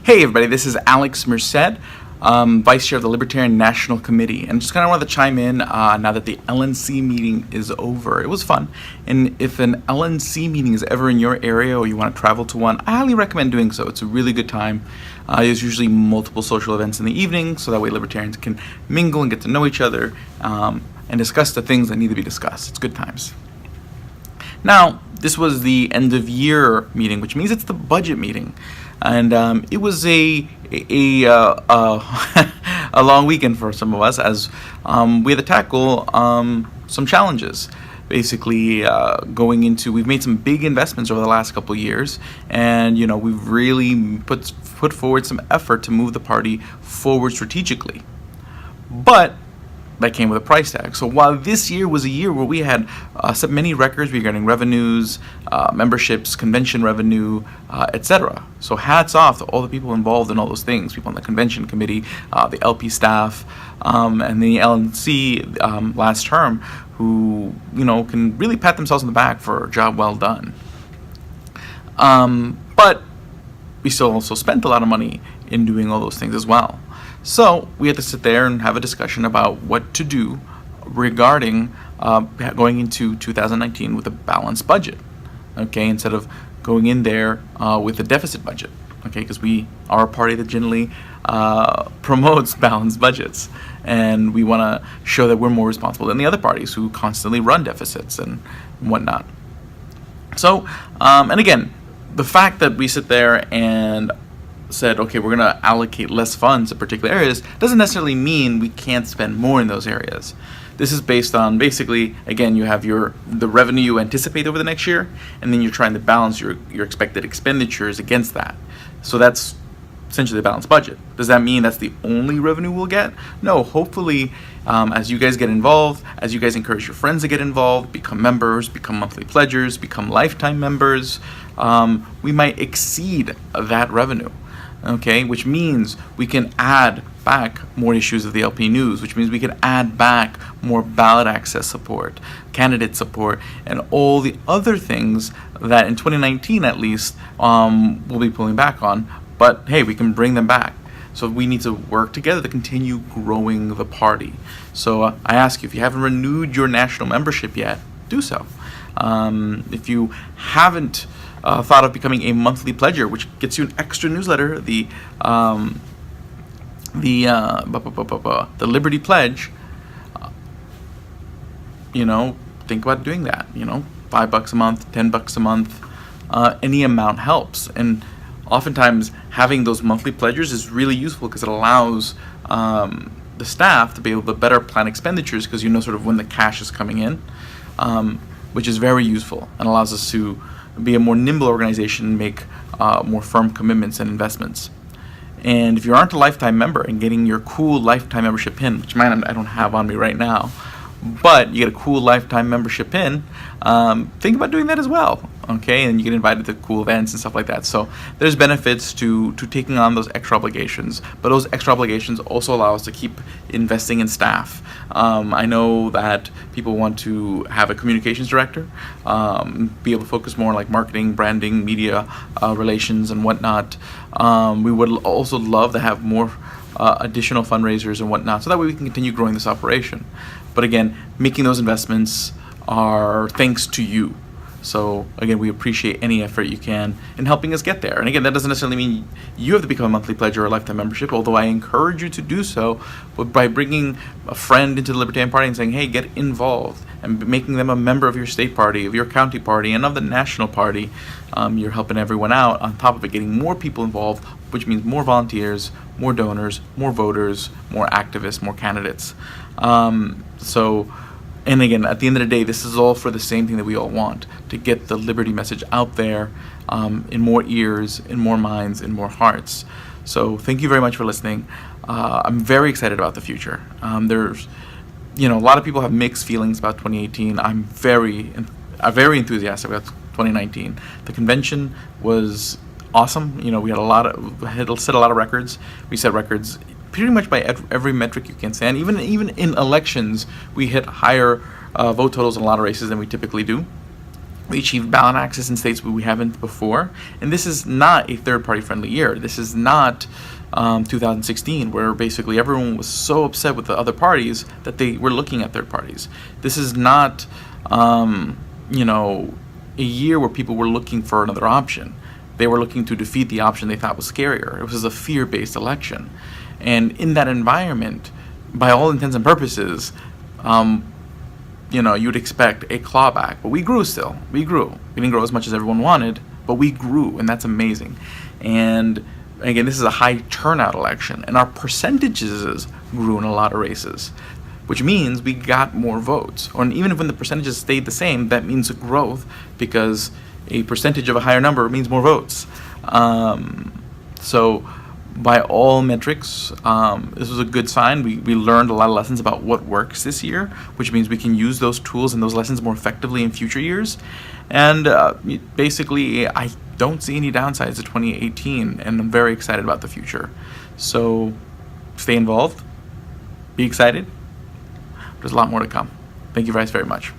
Hey everybody, this is Alex Merced, Vice Chair of the Libertarian National Committee, and just kind of wanted to chime in now that the LNC meeting is over. It was fun, and if an LNC meeting is ever in your area or you want to travel to one, I highly recommend doing so. It's a really good time. There's usually multiple social events in the evening, so that way libertarians can mingle and get to know each other and discuss the things that need to be discussed. It's good times. Now, this was the end of year meeting, which means it's the budget meeting. And it was a long weekend for some of us as we had to tackle some challenges. Basically, we've made some big investments over the last couple of years, and we've really put forward some effort to move the party forward strategically. But that came with a price tag. So while this year was a year where we had set many records regarding revenues, memberships, convention revenue, etc. So hats off to all the people involved in all those things, people on the convention committee, the LP staff, and the LNC last term, who can really pat themselves on the back for a job well done. But we still also spent a lot of money in doing all those things as well. So we had to sit there and have a discussion about what to do regarding going into 2019 with a balanced budget, okay, instead of going in there with a deficit budget, okay, because we are a party that generally promotes balanced budgets, and we want to show that we're more responsible than the other parties who constantly run deficits and whatnot. So, and again, the fact that we sit there and said, okay, we're going to allocate less funds to particular areas doesn't necessarily mean we can't spend more in those areas. This is based on basically, again, you have the revenue you anticipate over the next year, and then you're trying to balance your expected expenditures against that. So that's essentially the balanced budget. Does that mean that's the only revenue we'll get? No, hopefully, as you guys get involved, as you guys encourage your friends to get involved, become members, become monthly pledgers, become lifetime members, we might exceed that revenue. Okay, which means we can add back more issues of the LP News, which means we can add back more ballot access support, candidate support, and all the other things that in 2019 at least we'll be pulling back on. But hey, we can bring them back. So we need to work together to continue growing the party. So I ask you, if you haven't renewed your national membership yet, do so. If you haven't thought of becoming a monthly pledger, which gets you an extra newsletter, the Liberty Pledge, think about doing that. $5 a month, $10 a month, any amount helps. And oftentimes having those monthly pledgers is really useful because it allows the staff to be able to better plan expenditures because sort of when the cash is coming in, which is very useful and allows us to be a more nimble organization and make more firm commitments and investments. And if you aren't a lifetime member and getting your cool lifetime membership pin, which mine I don't have on me right now, but you get a cool lifetime membership pin, think about doing that as well, okay? And you get invited to cool events and stuff like that. So there's benefits to taking on those extra obligations, but those extra obligations also allow us to keep investing in staff. I know that people want to have a communications director, be able to focus more on like marketing, branding, media relations, and whatnot. We would also love to have more additional fundraisers and whatnot, so that way we can continue growing this operation. But again, making those investments are thanks to you. So again, we appreciate any effort you can in helping us get there. And again, that doesn't necessarily mean you have to become a monthly pledger or a lifetime membership, although I encourage you to do so. But by bringing a friend into the Libertarian Party and saying, hey, get involved, and making them a member of your state party, of your county party, and of the national party, you're helping everyone out. On top of it, getting more people involved, which means more volunteers, more donors, more voters, more activists, more candidates. And again, at the end of the day, this is all for the same thing that we all want, to get the liberty message out there in more ears, in more minds, in more hearts. So thank you very much for listening. I'm very excited about the future. There's, a lot of people have mixed feelings about 2018. I'm very enthusiastic about 2019. The convention was awesome. We had set a lot of records. We set records pretty much by every metric you can say. And even in elections, we hit higher vote totals in a lot of races than we typically do. We achieved ballot access in states we haven't before. And this is not a third-party friendly year. This is not 2016, where basically everyone was so upset with the other parties that they were looking at third parties. This is not, you know, a year where people were looking for another option. They were looking to defeat the option they thought was scarier. It was a fear-based election. And in that environment, by all intents and purposes, you know, you'd expect a clawback. But we grew still. We grew. We didn't grow as much as everyone wanted, but we grew, and that's amazing. And again, this is a high turnout election, and our percentages grew in a lot of races, which means we got more votes. Or even if when the percentages stayed the same, that means a growth, because a percentage of a higher number means more votes. So by all metrics, this was a good sign. We learned a lot of lessons about what works this year, which means we can use those tools and those lessons more effectively in future years. And basically, I don't see any downsides to 2018, and I'm very excited about the future. So stay involved, be excited. There's a lot more to come. Thank you guys very much.